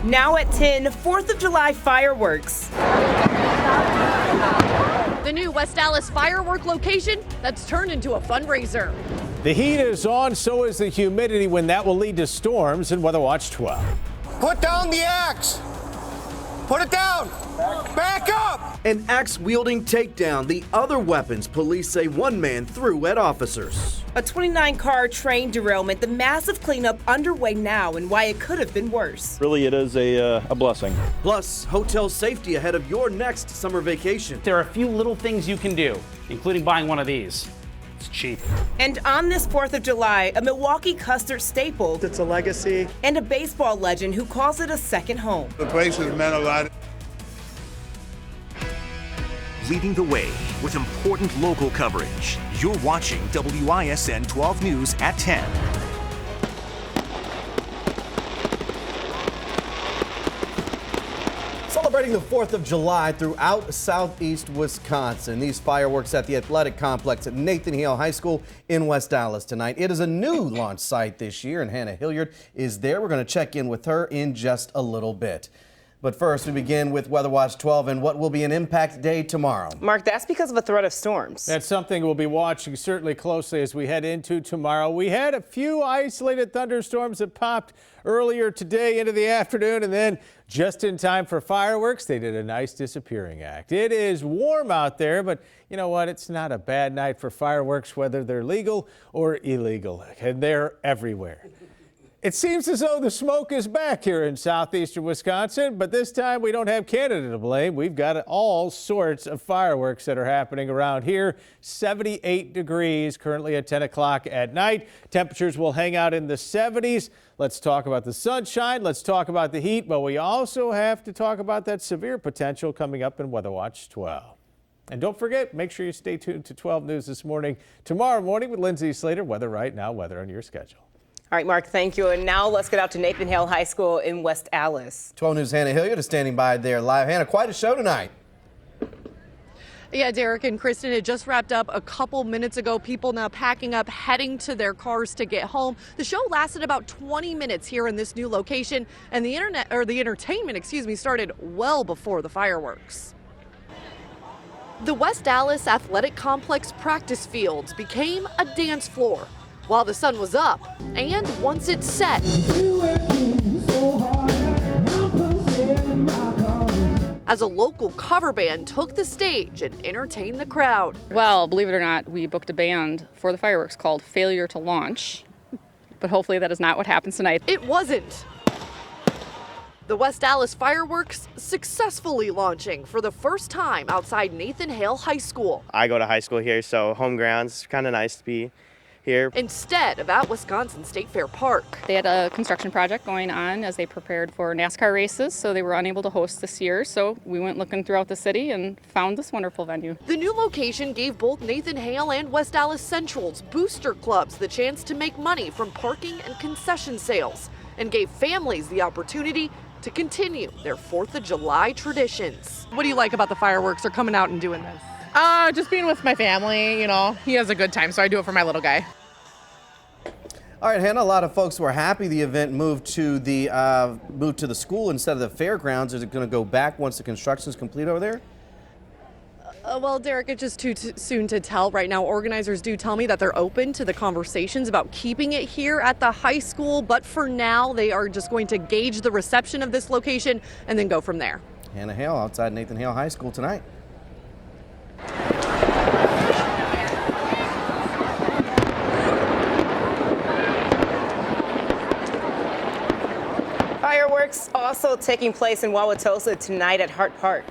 Now at 10, 4th of July fireworks. The new West Dallas firework location that's turned into a fundraiser. The heat is on, so is the humidity, when that will lead to storms in Weather Watch 12. Put down the axe! Put it down! Back up! An axe-wielding takedown. The other weapons police say one man threw at officers. A 29-car train derailment, the massive cleanup underway now and why it could have been worse. Really, it is a blessing. Plus, hotel safety ahead of your next summer vacation. There are a few little things you can do, including buying one of these. It's cheap. And on this 4th of July, a Milwaukee Custard staple. It's a legacy. And a baseball legend who calls it a second home. The place has meant a lot. Leading the way with important local coverage. You're watching WISN 12 News at 10. Celebrating the 4th of July throughout southeast Wisconsin. These fireworks at the athletic complex at Nathan Hale High School in West Dallas tonight. It is a new launch site this year, and Hannah Hilliard is there. We're going to check in with her in just a little bit. But first, we begin with Weather Watch 12 and what will be an impact day tomorrow. Mark, that's because of a threat of storms. That's something we'll be watching certainly closely as we head into tomorrow. We had a few isolated thunderstorms that popped earlier today into the afternoon, and then just in time for fireworks, they did a nice disappearing act. It is warm out there, but you know what? It's not a bad night for fireworks, whether they're legal or illegal, and they're everywhere. It seems as though the smoke is back here in southeastern Wisconsin, but this time we don't have Canada to blame. We've got all sorts of fireworks that are happening around here. 78 degrees currently at 10 o'clock at night. Temperatures will hang out in the 70s. Let's talk about the sunshine. Let's talk about the heat, but we also have to talk about that severe potential coming up in Weather Watch 12. And don't forget, make sure you stay tuned to 12 News this morning. Tomorrow morning with Lindsay Slater, Weather Right Now, weather on your schedule. All right, Mark, thank you. And now let's get out to Nathan Hale High School in West Dallas. 12 News' Hannah Hilliard is standing by there live. Hannah, quite a show tonight. Yeah, Derek and Kristen, it just wrapped up a couple minutes ago. People now packing up, heading to their cars to get home. The show lasted about 20 minutes here in this new location, and the entertainment, started well before the fireworks. The West Dallas Athletic Complex practice fields became a dance floor while the sun was up, and once it set, as a local cover band took the stage and entertained the crowd. Well, believe it or not, we booked a band for the fireworks called Failure to Launch, but hopefully that is not what happens tonight. It wasn't. The West Dallas fireworks successfully launching for the first time outside Nathan Hale High School. I go to high school here, so home grounds, kind of nice to be here. Instead of at Wisconsin State Fair Park. They had a construction project going on as they prepared for NASCAR races, so they were unable to host this year. So we went looking throughout the city and found this wonderful venue. The new location gave both Nathan Hale and West Dallas Central's booster clubs the chance to make money from parking and concession sales, and gave families the opportunity to continue their 4th of July traditions. What do you like about the fireworks or coming out and doing this? Just being with my family, he has a good time, so I do it for my little guy. All right, Hannah, a lot of folks were happy the event moved to the school instead of the fairgrounds. Is it going to go back once the construction is complete over there? Well, Derek, it's just too soon to tell right now. Organizers do tell me that they're open to the conversations about keeping it here at the high school, but for now they are just going to gauge the reception of this location and then go from there. Hannah Hale outside Nathan Hale High School tonight. Fireworks also taking place in Wauwatosa tonight at Hart Park.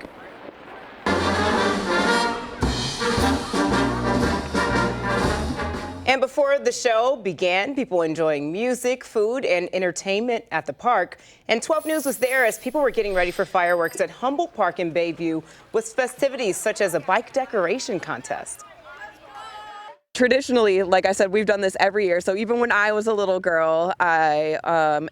And before the show began, people enjoying music, food, and entertainment at the park. And 12 News was there as people were getting ready for fireworks at Humboldt Park in Bayview with festivities such as a bike decoration contest. Traditionally, like I said, we've done this every year. So even when I was a little girl, I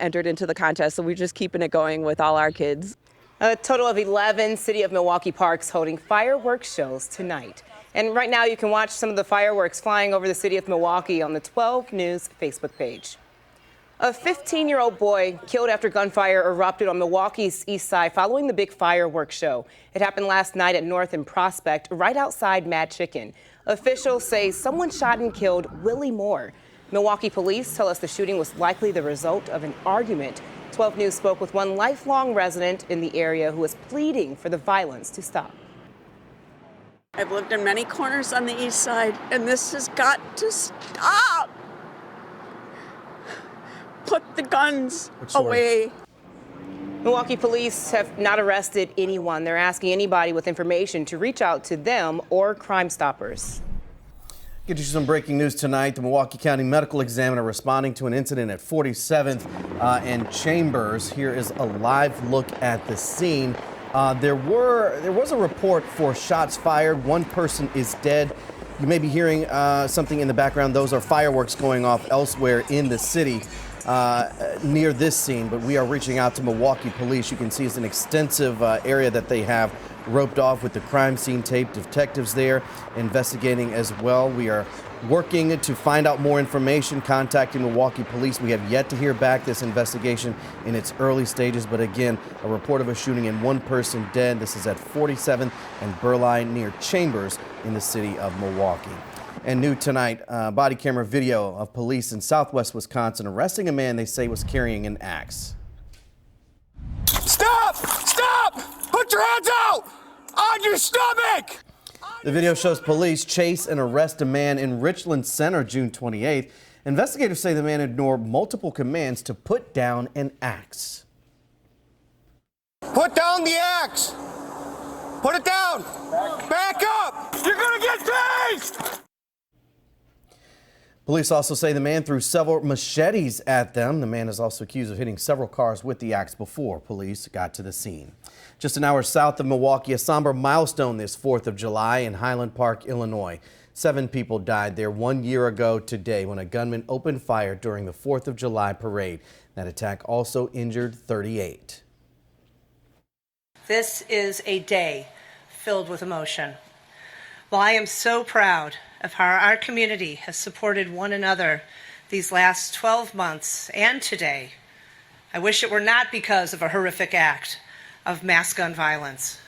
entered into the contest. So we're just keeping it going with all our kids. A total of 11 City of Milwaukee parks holding fireworks shows tonight. And right now you can watch some of the fireworks flying over the city of Milwaukee on the 12 News Facebook page. A 15-year-old boy killed after gunfire erupted on Milwaukee's east side following the big fireworks show. It happened last night at North and Prospect, right outside Mad Chicken. Officials say someone shot and killed Willie Moore. Milwaukee police tell us the shooting was likely the result of an argument. 12 News spoke with one lifelong resident in the area who is pleading for the violence to stop. I've lived in many corners on the east side, and this has got to stop. Put the guns away. Milwaukee police have not arrested anyone. They're asking anybody with information to reach out to them or Crime Stoppers. Get you some breaking news tonight. The Milwaukee County medical examiner responding to an incident at 47th and Chambers. Here is a live look at the scene. There was a report for shots fired. One person is dead. You may be hearing something in the background. Those are fireworks going off elsewhere in the city near this scene, but we are reaching out to Milwaukee police. You can see it's an extensive area that they have roped off with the crime scene tape. Detectives there investigating as well. We are working to find out more information, contacting Milwaukee police. We have yet to hear back. This investigation in its early stages, but again, a report of a shooting and one person dead. This is at 47th and Burleigh near Chambers in the city of Milwaukee. And new tonight, body camera video of police in southwest Wisconsin arresting a man they say was carrying an axe. Stop! Stop! Put your hands out! On your stomach! The video shows police chase and arrest a man in Richland Center June 28th. Investigators say the man ignored multiple commands to put down an axe. Put down the axe! Put it down! Back up! You're gonna get tased! Police also say the man threw several machetes at them. The man is also accused of hitting several cars with the axe before police got to the scene. Just an hour south of Milwaukee, a somber milestone this 4th of July in Highland Park, Illinois. 7 people died there 1 year ago today when a gunman opened fire during the 4th of July parade. That attack also injured 38. This is a day filled with emotion. While I am so proud of how our community has supported one another these last 12 months and today, I wish it were not because of a horrific act of mass gun violence.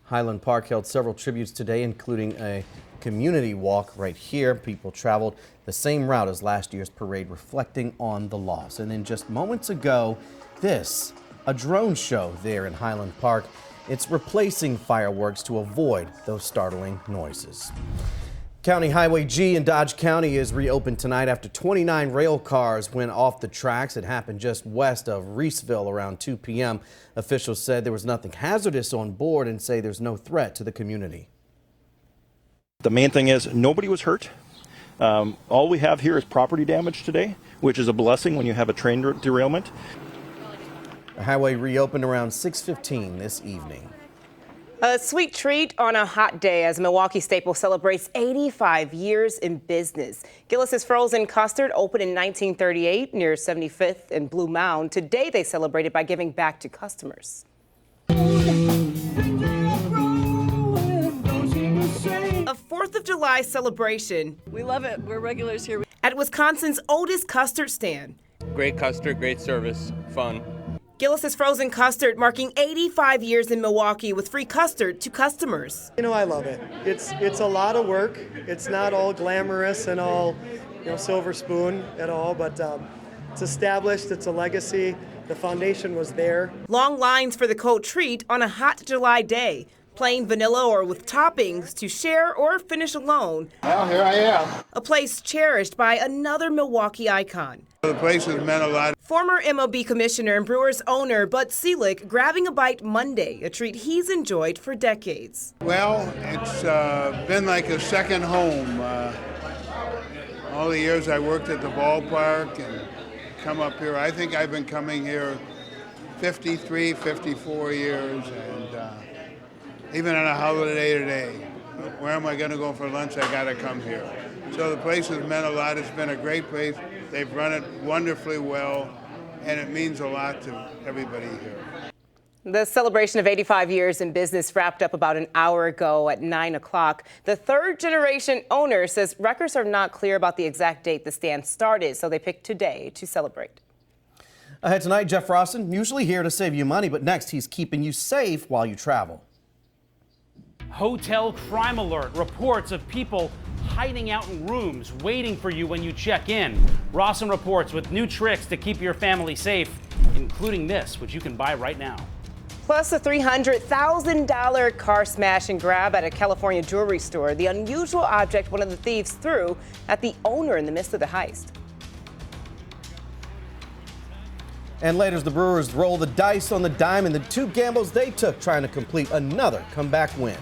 Highland Park held several tributes today, including a community walk right here. People traveled the same route as last year's parade, reflecting on the loss. And then just moments ago, a drone show there in Highland Park. It's replacing fireworks to avoid those startling noises. County Highway G in Dodge County is reopened tonight after 29 rail cars went off the tracks. It happened just west of Reeseville around 2 p.m. Officials said there was nothing hazardous on board and say there's no threat to the community. The main thing is nobody was hurt. All we have here is property damage today, which is a blessing when you have a train derailment. The highway reopened around 6:15 this evening. A sweet treat on a hot day as Milwaukee Staple celebrates 85 years in business. Gilles' Frozen Custard opened in 1938 near 75th and Blue Mound. Today they celebrated by giving back to customers. A 4th of July celebration. We love it. We're regulars here. At Wisconsin's oldest custard stand. Great custard, great service, fun. Gilles' Frozen Custard marking 85 years in Milwaukee with free custard to customers. You know, I love it. It's a lot of work. It's not all glamorous and all, silver spoon at all, but it's established. It's a legacy. The foundation was there. Long lines for the cold treat on a hot July day. Plain vanilla or with toppings to share or finish alone. Well, here I am. A place cherished by another Milwaukee icon. The place has meant a lot. Former MLB commissioner and Brewers owner Bud Selig grabbing a bite Monday, a treat he's enjoyed for decades. Well, it's been like a second home. All the years I worked at the ballpark and come up here, I think I've been coming here 53, 54 years, and even on a holiday today, where am I going to go for lunch? I got to come here. So the place has meant a lot. It's been a great place. They've run it wonderfully well, and it means a lot to everybody here. The celebration of 85 years in business wrapped up about an hour ago at 9 o'clock. The third-generation owner says records are not clear about the exact date the stand started, so they picked today to celebrate. Ahead tonight, Jeff Froston, usually here to save you money, but next he's keeping you safe while you travel. Hotel crime alert. Reports of people hiding out in rooms, waiting for you when you check in. Rawson reports with new tricks to keep your family safe, including this, which you can buy right now. Plus a $300,000 car smash and grab at a California jewelry store. The unusual object one of the thieves threw at the owner in the midst of the heist. And later, as the Brewers roll the dice on the diamond, the two gambles they took trying to complete another comeback win.